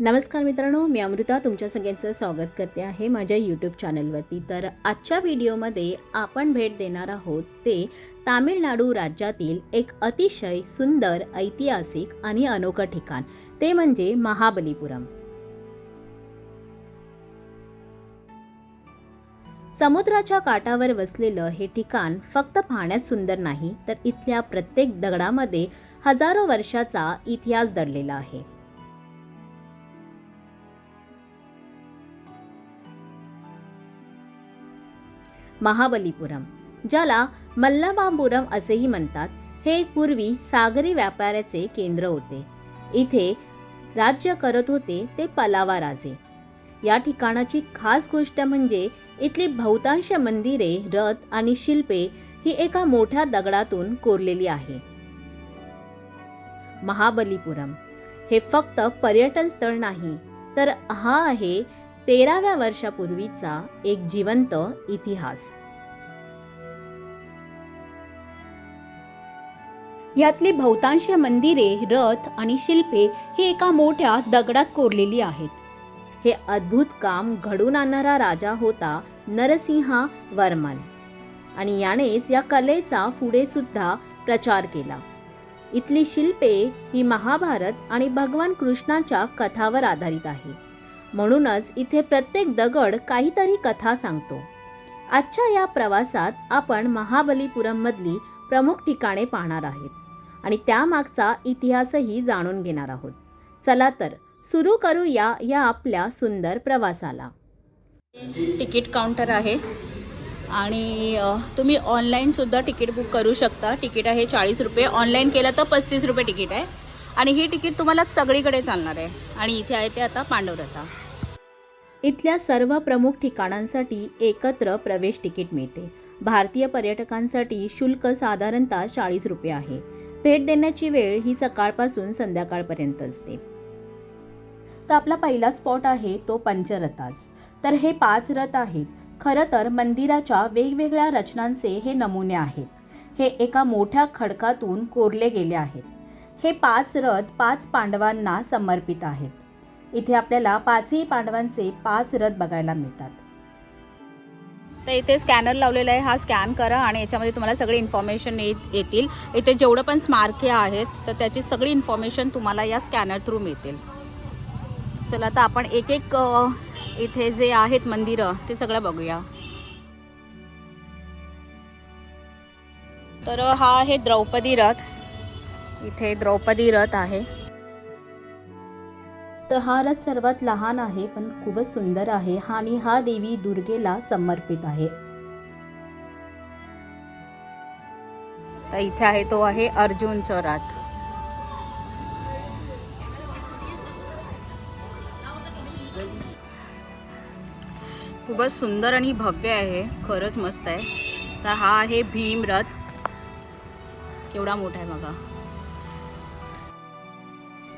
नमस्कार मित्रांनो, मी अमृता तुमच्या सगळ्यांचं स्वागत करते आहे माझ्या यूट्यूब चॅनलवरती। तर आजच्या व्हिडिओमध्ये आपण भेट देणार आहोत ते तामिळनाडू राज्यातील एक अतिशय सुंदर ऐतिहासिक आणि अनोखं ठिकाण, ते म्हणजे महाबलीपुरम। समुद्राच्या काठावर वसलेलं हे ठिकाण फक्त पाहण्यात सुंदर नाही, तर इथल्या प्रत्येक दगडामध्ये हजारो वर्षाचा इतिहास दडलेला आहे। महाबलीपुरम, ज्याला मल्लमापुरम असेही म्हणतात, हे एक पूर्वी सागरी व्यापाराचे केंद्र होते। इथे राज्य करत होते ते पलावा राजे। या ठिकाणाची खास गोष्ट म्हणजे इथली बहुतांश मंदिरे, रथ आणि शिल्पे ही एका मोठ्या दगडातून कोरलेली आहे। महाबलीपुरम हे फक्त पर्यटन स्थळ नाही, तर हा आहे 13व्या वर्षापूर्वीचा एक जिवंत इतिहास। यातली बहुतांश मंदिरे, रथ आणि शिल्पे ही एका मोठ्या दगडात कोरलेली आहेत। हे अद्भुत काम घडवून आणणारा राजा होता नरसिंहा वर्मन, आणि यानेच या कलेचा पुढे सुद्धा प्रचार केला। इथली शिल्पे ही महाभारत आणि भगवान कृष्णाच्या कथावर आधारित आहे, म्हणूनच इथे प्रत्येक दगड काहीतरी कथा सांगतो। आजच्या या प्रवासात आपण महाबलीपुरम मधली प्रमुख ठिकाणे पाहणार आहेत आणि त्यामागचा इतिहासही जाणून घेणार आहोत। चला तर सुरू करूया या आपल्या सुंदर प्रवासाला। तिकीट काउंटर आहे आणि तुम्ही ऑनलाईन सुद्धा तिकीट बुक करू शकता। तिकीट आहे 40 रुपये, ऑनलाईन केलं तर 35 रुपये तिकीट आहे आणि ही तिकीट तुम्हाला सगळीकडे चालणार आहे। आणि इथे आहे ते आता पांडवरथा। इथल्या सर्व प्रमुख ठिकाणांसाठी एकत्र प्रवेश तिकीट मिळते। भारतीय पर्यटकांसाठी शुल्क साधारणतः 40 रुपये आहे। भेट देण्याची वेळ ही सकाळपासून संध्याकाळपर्यंत असते। तर आपला पहिला स्पॉट आहे तो पंचरथास। तर हे 5 रथ आहेत। खरं तर मंदिराच्या वेगवेगळ्या रचनांचे हे नमुने आहेत। हे एका मोठ्या खडकातून कोरले गेले आहेत। हे 5 रथ 5 पांडवांना समर्पित आहेत। इथे आपल्याला 5ही पांडवांचे 5 रथ बघायला मिळतात। तर इथे स्कॅनर लावलेला आहे, हा स्कॅन करा आणि याच्यामध्ये तुम्हाला सगळी इन्फॉर्मेशन येतील। इथे जेवढं पण स्मारके आहेत तर त्याची सगळी इन्फॉर्मेशन तुम्हाला या स्कॅनर थ्रू मिळतील। चला आता आपण एक एक इथे जे आहेत मंदिरं ते सगळं बघूया। तर हा आहे द्रौपदी रथ। इथे द्रौपदी रथ आहे। तर हा रथ सर्वात लहान आहे पण खूपच सुंदर आहे आणि हा देवी दुर्गेला समर्पित आहे। तर इथे आहे तो आहे अर्जुनचा रथ। खूपच सुंदर आणि भव्य आहे, खरंच मस्त आहे। तर हा आहे भीम रथ, केवढा मोठा आहे बघा।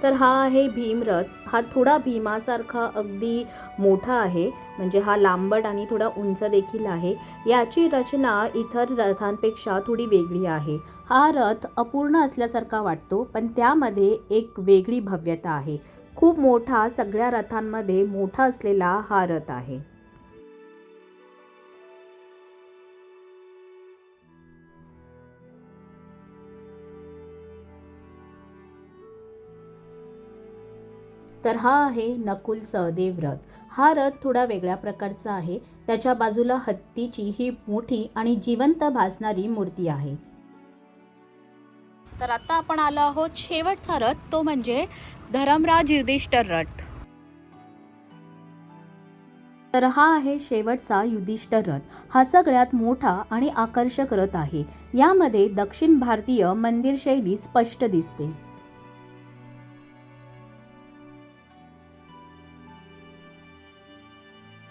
तर हा आहे भीमरथ। हा थोडा भीमासारखा अगदी मोठा आहे, म्हणजे हा लांबट आणि थोडा उंच देखील आहे। याची रचना इतर रथांपेक्षा थोडी वेगळी आहे। हा रथ अपूर्ण असल्यासारखा वाटतो, पण त्यामध्ये एक वेगळी भव्यता आहे। खूप मोठा, सगळ्या रथांमध्ये मोठा असलेला हा रथ आहे। तर हा आहे नकुल सहदेव रथ। हा रथ थोडा वेगळ्या प्रकारचा आहे। त्याच्या बाजूला हत्तीची ही मोठी आणि जिवंत भासणारी मूर्ती आहे। तर आता आपण आलो आहोत शेवटचा रथ, तो म्हणजे धर्मराज युधिष्ठिर रथ। तर हा आहे शेवटचा युधिष्ठिर रथ। हा सगळ्यात मोठा आणि आकर्षक रथ आहे। यामध्ये दक्षिण भारतीय मंदिर शैली स्पष्ट दिसते।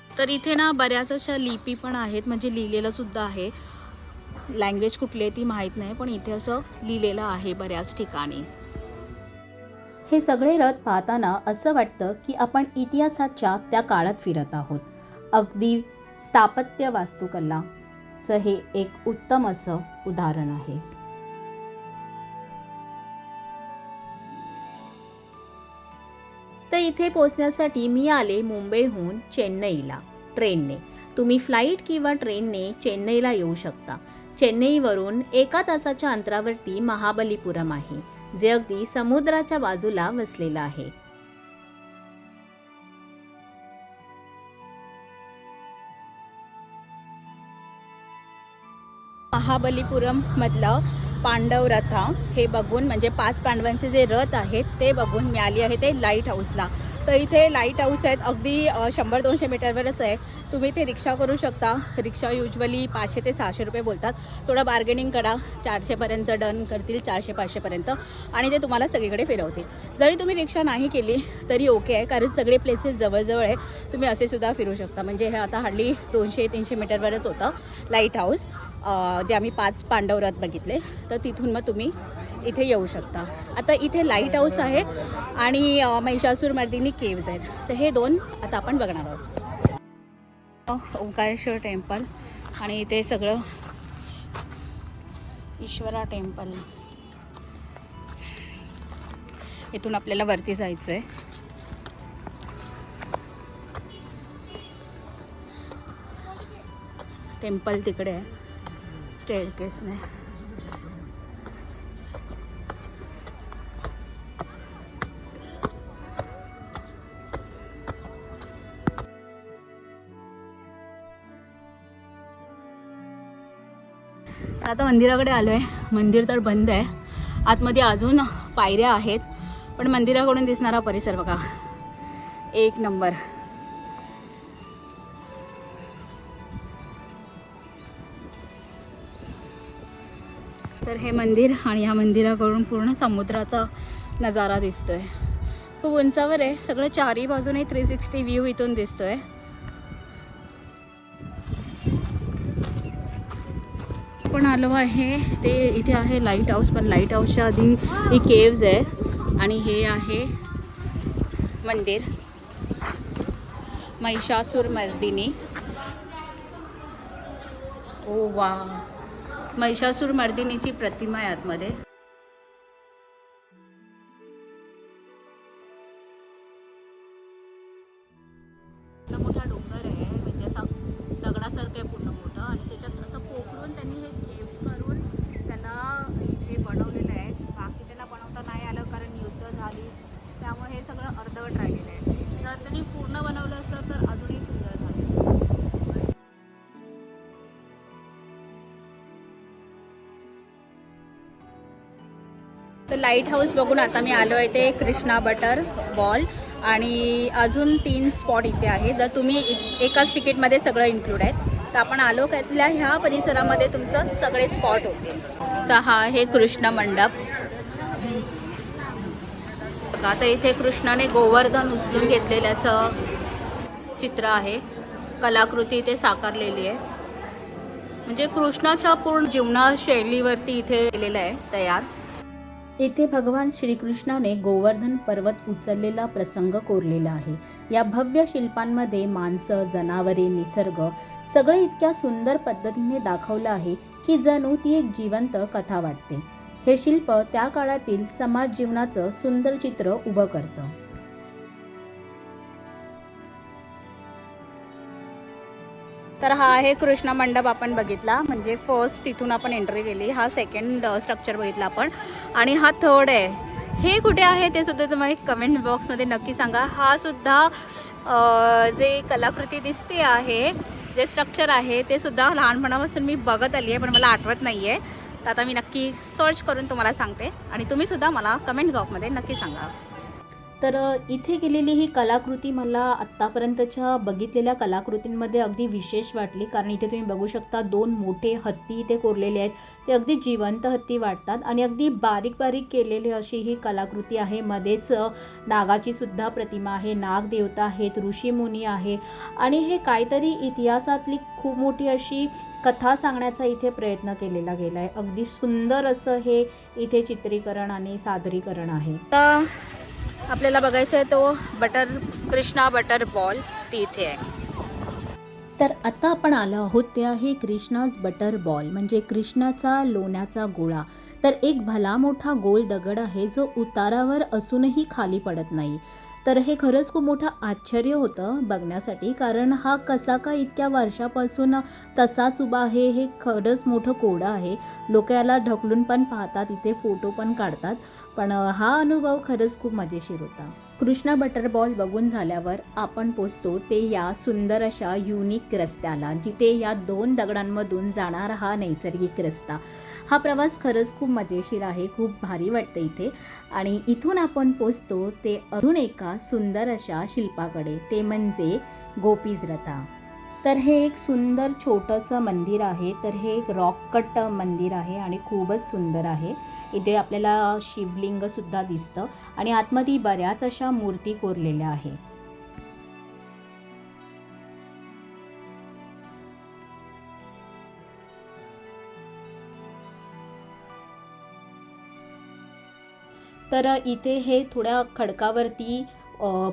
तर इथे ना बऱ्याच अशा लिपी पण आहेत, म्हणजे लिहिलेलं सुद्धा आहे। लँग्वेज कुठली आहे ती माहीत नाही, पण इथे असं लिहिलेलं आहे बऱ्याच ठिकाणी। हे सगळे रथ पाहताना असं वाटतं की आपण इतिहासाच्या त्या काळात फिरत आहोत। अगदी स्थापत्य वास्तुकलाचं हे एक उत्तम असं उदाहरण आहे। तर इथे पोहोचण्यासाठी मी आले मुंबईहून चेन्नईला ट्रेनने. तुम्ही फ्लाईट किंवा ट्रेनने चेन्नईला येऊ शकता. चेन्नईवरून 1 तासाच्या अंतरावरती महाबलीपुरम आहे, जे अगदी समुद्राच्या बाजूला वसलेलं आहे. महाबलीपुरम मधलं पांडव रथा हे बघून, म्हणजे 5 पांडवांचे जे रथ आहेत ते बघून मी आली आहे ते लाईट हाऊसला. तर इथे लाईट हाऊस आहेत अगदी 100-200 मीटरवरच आहे. तुम्ही इथे रिक्षा करू शकता. रिक्षा युजली 500 ते 600 रुपये बोलतात. थोडं बार्गेनिंग करा, 400पर्यंत डन करतील, 400-500पर्यंत, आणि ते तुम्हाला सगळीकडे फिरवतील. जरी तुम्ही रिक्षा नाही केली तरी ओके आहे, कारण सगळे प्लेसेस जवळजवळ आहे. तुम्ही असे सुद्धा फिरू शकता. म्हणजे हे आता हल्ली 200-300 मीटरवरच होतं लाईट हाऊस, जे आम्ही 5 पांडव रथ बघितले. तर तिथून मग तुम्ही इथे येऊ शकता. आता इथे लाईट हाऊस आहे आणि महिषासूरमर्दिनी केव्ज आहेत. तर हे 2 आता आपण बघणार आहोत. ओंकारेश्वर टेम्पल आणि इथे सगळं ईश्वरा टेम्पल. इथून आपल्याला वरती जायचं आहे. टेम्पल तिकडे आहे स्टेअरकेसने. आता मंदिराकडे आलो आहे. मंदिर तर बंद आहे. आतमध्ये अजून पायऱ्या आहेत, पण मंदिराकडून दिसणारा परिसर बघा, एक नंबर. तर हे मंदिर आणि या मंदिराकडून पूर्ण समुद्राचा नजारा दिसतोय. खूप उंचावर आहे. सगळं चारी बाजूने 360 व्ह्यू इथून दिसतोय. पण आलो आहे ते इथे आहे लाईट हाऊस, पण लाईट हाऊसच्या आधी ही केव्ज आहे आणि हे आहे मंदिर महिषासूरमर्दिनी. ओ वा, महिषासूरमर्दिनीची प्रतिमा आहे आतमध्ये. मोठा डोंगर आहे, म्हणजे असा दगडासारखं आहे पूर्ण मोठं, आणि त्याच्यात असं पोखरून त्यांनी हे केव्स करून त्याला इथे बनवलेलं आहे. बाकी त्याला बनवता नाही आलं कारण युद्ध झाली, त्यामुळे हे सगळं अर्धवट राहिलेलं आहे. जर त्यांनी पूर्ण बनवलं असतं तर अजूनही सुंदर झालं. तर लाईट हाऊस बघून आता मी आलो आहे ते कृष्णा बटर बॉल, आणि अजून 3 स्पॉट इथे आहे. जर तुम्ही एकाच तिकीटमध्ये सगळं इन्क्लूड आहे, तर आपण आलो त्यातल्या ह्या परिसरामध्ये तुमचं सगळे स्पॉट होते. तर हा आहे कृष्ण मंडप. आता इथे कृष्णाने गोवर्धन उचलून घेतलेल्याचं चित्र आहे. कलाकृती इथे साकारलेली आहे. म्हणजे कृष्णाच्या पूर्ण जीवनशैलीवरती इथे केलेलं आहे तयार. इथे भगवान श्रीकृष्णाने गोवर्धन पर्वत उचललेला प्रसंग कोरलेला आहे. या भव्य शिल्पांमध्ये माणसं, जनावरे, निसर्ग सगळे इतक्या सुंदर पद्धतीने दाखवलं आहे की जणू ती एक जिवंत कथा वाटते. हे शिल्प त्या काळातील समाज जीवनाचं सुंदर चित्र उभं करतं. तर हा आहे कृष्ण मंडप आपण बघितला. म्हणजे फर्स्ट तिथून आपण एंट्री केली. हा सेकंड स्ट्रक्चर बघितला आपण, आणि हा थर्ड आहे. हे कुठे आहे ते सुद्धा तुम्हाला कमेंट बॉक्समध्ये नक्की सांगा. हा सुद्धा जे कलाकृती दिसते आहे, जे स्ट्रक्चर आहे ते सुद्धा लहानपणापासून मी बघत आली आहे, पण मला आठवत नाही आहे. तर आता मी नक्की सर्च करून तुम्हाला सांगते, आणि तुम्ही सुद्धा मला कमेंट बॉक्समध्ये नक्की सांगा. तर इथे केलेली ही कलाकृती मला आत्तापर्यंतच्या बघितलेल्या कलाकृतींमध्ये अगदी विशेष वाटली. कारण इथे तुम्ही बघू शकता 2 मोठे हत्ती इथे कोरलेले आहेत. ते अगदी जिवंत हत्ती वाटतात, आणि अगदी बारीक बारीक केलेली अशी ही कलाकृती आहे. मध्येच नागाची सुद्धा प्रतिमा आहे. नाग देवता आहेत, ऋषीमुनी आहे, आणि हे काहीतरी इतिहासातली खूप मोठी अशी कथा सांगण्याचा इथे प्रयत्न केलेला गेला आहे. अगदी सुंदर असं हे इथे चित्रीकरण आणि सादरीकरण आहे. तर आपल्याला बघायचं आहे तो कृष्णा बटर बॉल, ती इथे आहे. तर आता आपण आलो आहोत ते आहे कृष्णाज बटर बॉल, म्हणजे कृष्णाचा लोण्याचा गोळा. तर एक भला मोठा गोल दगड आहे जो उतारावर असूनही खाली पडत नाही. तर हे खरंच खूप मोठं आश्चर्य होतं बघण्यासाठी, कारण हा कसा का इतक्या वर्षापासून तसाच उभा आहे हे खरंच मोठं कोडं आहे. लोक याला ढकलून पण पाहतात, इथे फोटो पण काढतात, पण हा अनुभव खरंच खूप मजेशीर होता. कृष्णा बटरबॉल बघून झाल्यावर आपण पोचतो ते या सुंदर अशा युनिक रस्त्याला, जिथे या 2 दगडांमधून जाणारा हा नैसर्गिक रस्ता. हा प्रवास खरंच खूप मजेशीर आहे, खूप भारी वाटतं इथे. आणि इथून आपण पोचतो ते अजून एका सुंदर अशा शिल्पाकडे, ते म्हणजे गोपीज रथा. तर हे एक सुंदर छोटंसं मंदिर आहे. तर हे एक रॉक कट मंदिर आहे आणि खूपच सुंदर आहे. इथे आपल्याला शिवलिंगसुद्धा दिसतं आणि आतमध्ये बऱ्याच अशा मूर्ती कोरलेल्या आहे. तर इथे हे थोड्या खडकावरती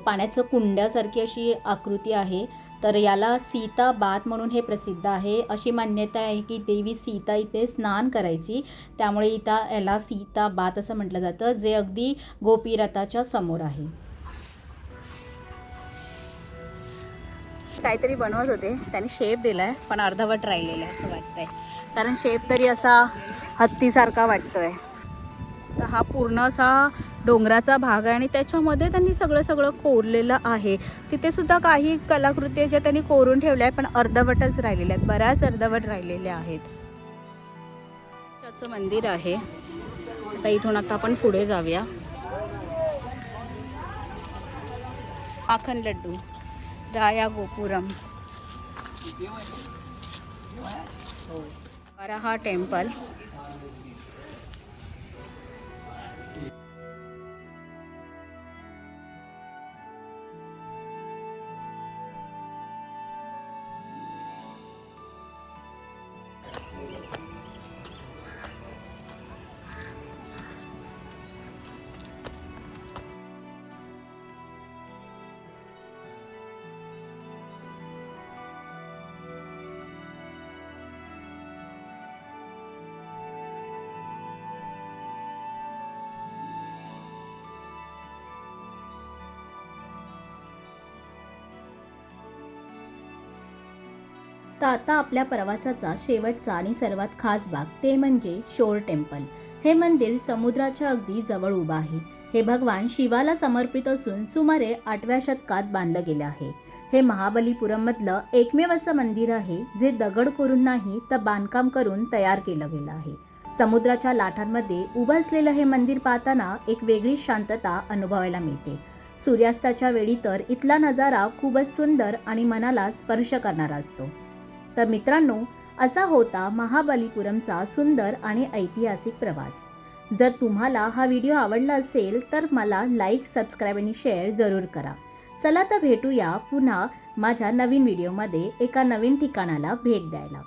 पाण्याचं कुंड्यासारखी अशी आकृती आहे. तर याला सीता बाथ म्हणून हे प्रसिद्ध आहे. अशी मान्यता आहे की देवी सीता इथे स्नान करायची, त्यामुळे इथं याला सीता बाथ असं म्हटलं जातं, जे अगदी गोपीरथाच्या समोर आहे. काहीतरी बनवत होते, त्यांनी शेप दिलाय पण अर्धवट राहिलेला आहे असं वाटतंय, कारण शेप तरी असा हत्तीसारखा वाटतोय. तर हा पूर्ण असा डोंगराचा भाग आहे आणि त्याच्यामध्ये त्यांनी सगळं कोरलेलं आहे. तिथे सुद्धा काही कलाकृती ज्या त्यांनी कोरून ठेवल्या आहेत पण अर्धवटच राहिलेल्या आहेत, बऱ्याच अर्धवट राहिलेल्या आहेत. त्याचं मंदिर आहे. आता इथून आता आपण पुढे जाऊया. माखन लड्डू राया गोपुरम, वराहा टेम्पल. तर आता आपल्या प्रवासाचा शेवटचा आणि सर्वात खास भाग, ते म्हणजे शोर टेम्पल. हे मंदिर समुद्राच्या अगदी जवळ उभं आहे. हे भगवान शिवाला समर्पित असून सुमारे 8व्या शतकात बांधलं गेलं आहे. हे महाबलीपुरममधलं एकमेव असं मंदिर आहे जे दगड करून नाही तर बांधकाम करून तयार केलं गेलं आहे. समुद्राच्या लाटांमध्ये उभं असलेलं हे मंदिर पाहताना एक वेगळीच शांतता अनुभवायला मिळते. सूर्यास्ताच्या वेळी तर इथला नजारा खूपच सुंदर आणि मनाला स्पर्श करणारा असतो. तर मित्रांनो, असा होता महाबलीपुरमचा सुंदर आणि ऐतिहासिक प्रवास. जर तुम्हाला हा व्हिडिओ आवडला असेल तर मला लाईक, सबस्क्राईब आणि शेअर जरूर करा. चला तर भेटूया पुन्हा माझ्या नवीन व्हिडिओमध्ये एका नवीन ठिकाणाला भेट द्यायला.